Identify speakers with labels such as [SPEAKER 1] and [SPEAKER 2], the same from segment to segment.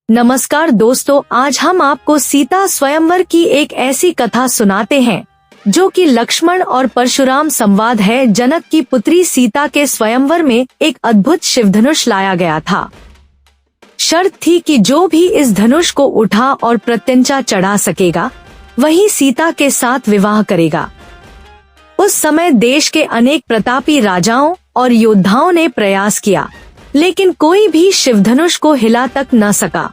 [SPEAKER 1] नमस्कार दोस्तों, आज हम आपको सीता स्वयंवर की एक ऐसी कथा सुनाते हैं जो कि लक्ष्मण और परशुराम संवाद है। जनक की पुत्री सीता के स्वयंवर में एक अद्भुत शिवधनुष लाया गया था। शर्त थी कि जो भी इस धनुष को उठा और प्रत्यंचा चढ़ा सकेगा वही सीता के साथ विवाह करेगा। उस समय देश के अनेक प्रतापी राजाओं और योद्धाओं ने प्रयास किया, लेकिन कोई भी शिवधनुष को हिला तक न सका।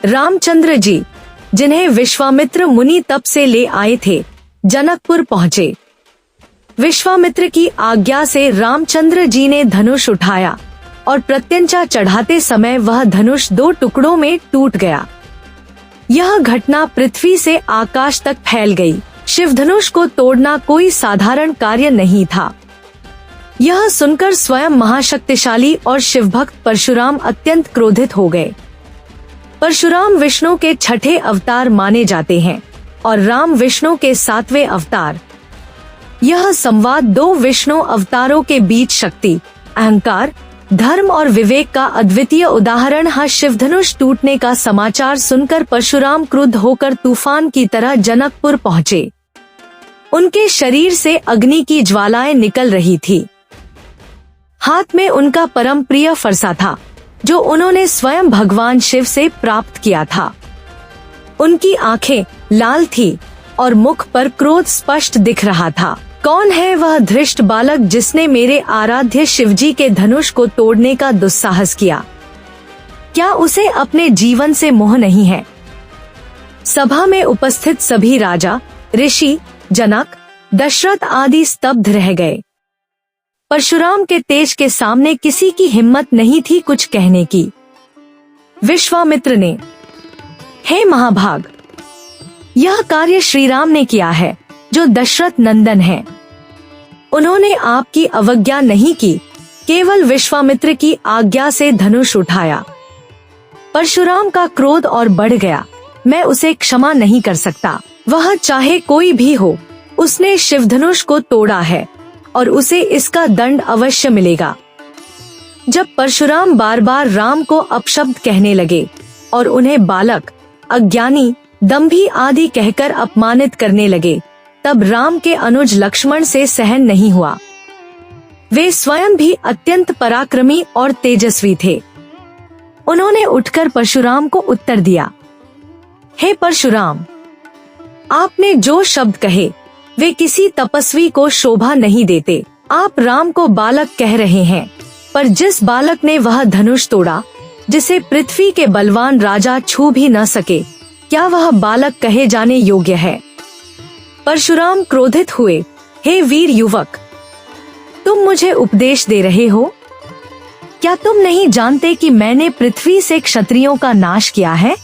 [SPEAKER 1] रामचंद्र जी, जिन्हें विश्वामित्र मुनि तप से ले आए थे, जनकपुर पहुँचे। विश्वामित्र की आज्ञा से रामचंद्र जी ने धनुष उठाया और प्रत्यंचा चढ़ाते समय वह धनुष 2 टुकड़ों में टूट गया। यह घटना पृथ्वी से आकाश तक फैल गई। शिवधनुष को तोड़ना कोई साधारण कार्य नहीं था। यह सुनकर स्वयं महाशक्तिशाली और शिवभक्त परशुराम अत्यंत क्रोधित हो गए। परशुराम विष्णु के 6ठे अवतार माने जाते हैं और राम विष्णु के 7वें अवतार। यह संवाद 2 विष्णु अवतारों के बीच शक्ति, अहंकार, धर्म और विवेक का अद्वितीय उदाहरण है। शिवधनुष टूटने का समाचार सुनकर परशुराम क्रुद्ध होकर तूफान की तरह जनकपुर पहुँचे। उनके शरीर से अग्नि की ज्वालाएं निकल रही थी। हाथ में उनका परम प्रिय फरसा था जो उन्होंने स्वयं भगवान शिव से प्राप्त किया था। उनकी आंखें लाल थी और मुख पर क्रोध स्पष्ट दिख रहा था। कौन है वह धृष्ट बालक जिसने मेरे आराध्य शिवजी के धनुष को तोड़ने का दुस्साहस किया? क्या उसे अपने जीवन से मोह नहीं है? सभा में उपस्थित सभी राजा, ऋषि, जनक, दशरथ आदि स्तब्ध रह गए। परशुराम के तेज के सामने किसी की हिम्मत नहीं थी कुछ कहने की। विश्वामित्र ने, हे महाभाग, यह कार्य श्रीराम ने किया है जो दशरथ नंदन है। उन्होंने आपकी अवज्ञा नहीं की, केवल विश्वामित्र की आज्ञा से धनुष उठाया। परशुराम का क्रोध और बढ़ गया। मैं उसे क्षमा नहीं कर सकता। वह चाहे कोई भी हो, उसने शिवधनुष को तोड़ा है और उसे इसका दंड अवश्य मिलेगा। जब परशुराम बार बार राम को अपशब्द कहने लगे और उन्हें बालक, अज्ञानी, दंभी आदि कहकर अपमानित करने लगे, तब राम के अनुज लक्ष्मण से सहन नहीं हुआ। वे स्वयं भी अत्यंत पराक्रमी और तेजस्वी थे। उन्होंने उठकर परशुराम को उत्तर दिया, हे परशुराम, आपने जो शब्द कहे वे किसी तपस्वी को शोभा नहीं देते। आप राम को बालक कह रहे हैं, पर जिस बालक ने वह धनुष तोड़ा जिसे पृथ्वी के बलवान राजा छू भी न सके, क्या वह बालक कहे जाने योग्य है? परशुराम क्रोधित हुए, हे वीर युवक, तुम मुझे उपदेश दे रहे हो? क्या तुम नहीं जानते कि मैंने पृथ्वी से क्षत्रियों का नाश किया है?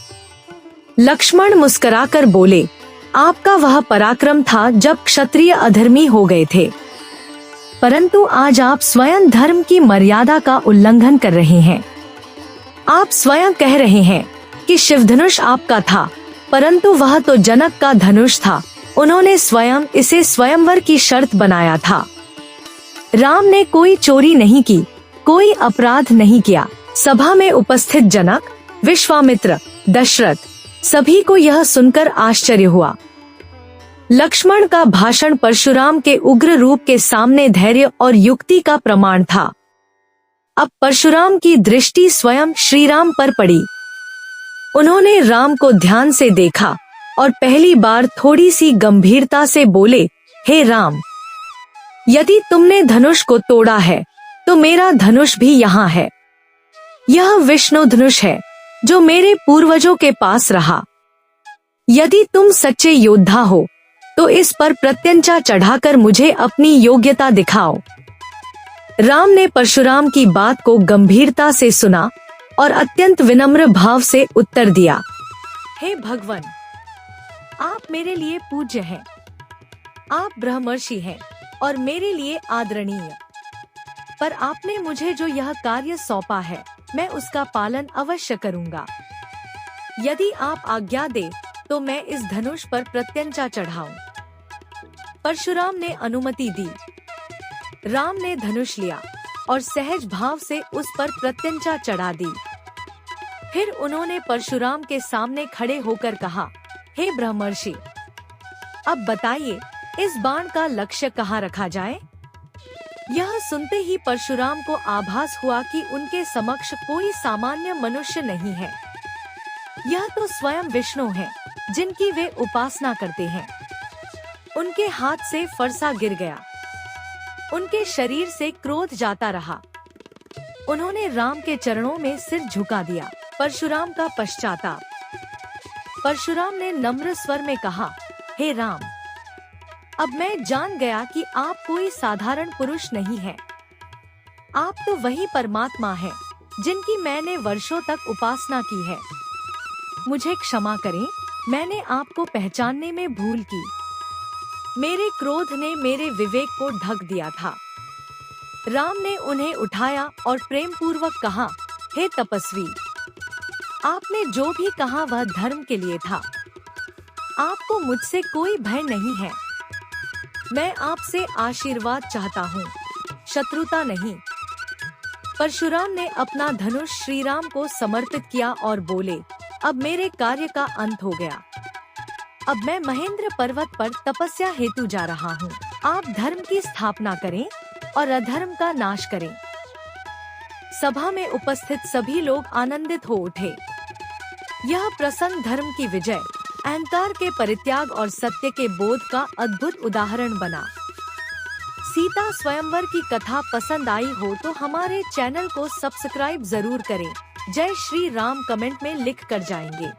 [SPEAKER 1] लक्ष्मण मुस्कुराकर बोले, आपका वह पराक्रम था जब क्षत्रिय अधर्मी हो गए थे, परंतु आज आप स्वयं धर्म की मर्यादा का उल्लंघन कर रहे हैं। आप स्वयं कह रहे हैं कि शिवधनुष आपका था, परंतु वह तो जनक का धनुष था। उन्होंने स्वयं इसे स्वयंवर की शर्त बनाया था। राम ने कोई चोरी नहीं की, कोई अपराध नहीं किया। सभा में उपस्थित जनक, विश्वामित्र, दशरथ, सभी को यह सुनकर आश्चर्य हुआ। लक्ष्मण का भाषण परशुराम के उग्र रूप के सामने धैर्य और युक्ति का प्रमाण था। अब परशुराम की दृष्टि स्वयं श्रीराम पर पड़ी। उन्होंने राम को ध्यान से देखा और पहली बार थोड़ी सी गंभीरता से बोले, हे राम, यदि तुमने धनुष को तोड़ा है तो मेरा धनुष भी यहाँ है। यह विष्णु धनुष है जो मेरे पूर्वजों के पास रहा। यदि तुम सच्चे योद्धा हो तो इस पर प्रत्यंचा चढ़ाकर मुझे अपनी योग्यता दिखाओ। राम ने परशुराम की बात को गंभीरता से सुना और अत्यंत विनम्र भाव से उत्तर दिया, हे भगवान, आप मेरे लिए पूज्य हैं। आप ब्रह्मर्षि हैं और मेरे लिए आदरणीय, पर आपने मुझे जो यह कार्य सौंपा है मैं उसका पालन अवश्य करूंगा। यदि आप आज्ञा दे तो मैं इस धनुष पर प्रत्यंचा चढ़ाऊं। परशुराम ने अनुमति दी। राम ने धनुष लिया और सहज भाव से उस पर प्रत्यंचा चढ़ा दी। फिर उन्होंने परशुराम के सामने खड़े होकर कहा, हे ब्रह्मर्षि, अब बताइए इस बाण का लक्ष्य कहाँ रखा जाए। यह सुनते ही परशुराम को आभास हुआ कि उनके समक्ष कोई सामान्य मनुष्य नहीं है। यह तो स्वयं विष्णु हैं, जिनकी वे उपासना करते हैं। उनके हाथ से फरसा गिर गया। उनके शरीर से क्रोध जाता रहा। उन्होंने राम के चरणों में सिर झुका दिया। परशुराम का पश्चाताप। परशुराम ने नम्र स्वर में कहा, हे राम, अब मैं जान गया कि आप कोई साधारण पुरुष नहीं हैं। आप तो वही परमात्मा हैं, जिनकी मैंने वर्षों तक उपासना की है। मुझे क्षमा करें, मैंने आपको पहचानने में भूल की। मेरे क्रोध ने मेरे विवेक को ढक दिया था। राम ने उन्हें उठाया और प्रेम पूर्वक कहा, हे तपस्वी, आपने जो भी कहा वह धर्म के लिए था। आपको मुझसे कोई भय नहीं है। मैं आपसे आशीर्वाद चाहता हूँ, शत्रुता नहीं। परशुराम ने अपना धनुष श्री राम को समर्पित किया और बोले, अब मेरे कार्य का अंत हो गया। अब मैं महेंद्र पर्वत पर तपस्या हेतु जा रहा हूँ। आप धर्म की स्थापना करें और अधर्म का नाश करें। सभा में उपस्थित सभी लोग आनंदित हो उठे। यह प्रसन्न धर्म की विजय, अहंकार के परित्याग और सत्य के बोध का अद्भुत उदाहरण बना। सीता स्वयंवर की कथा पसंद आई हो तो हमारे चैनल को सब्सक्राइब जरूर करें। जय श्री राम कमेंट में लिख कर जाएंगे।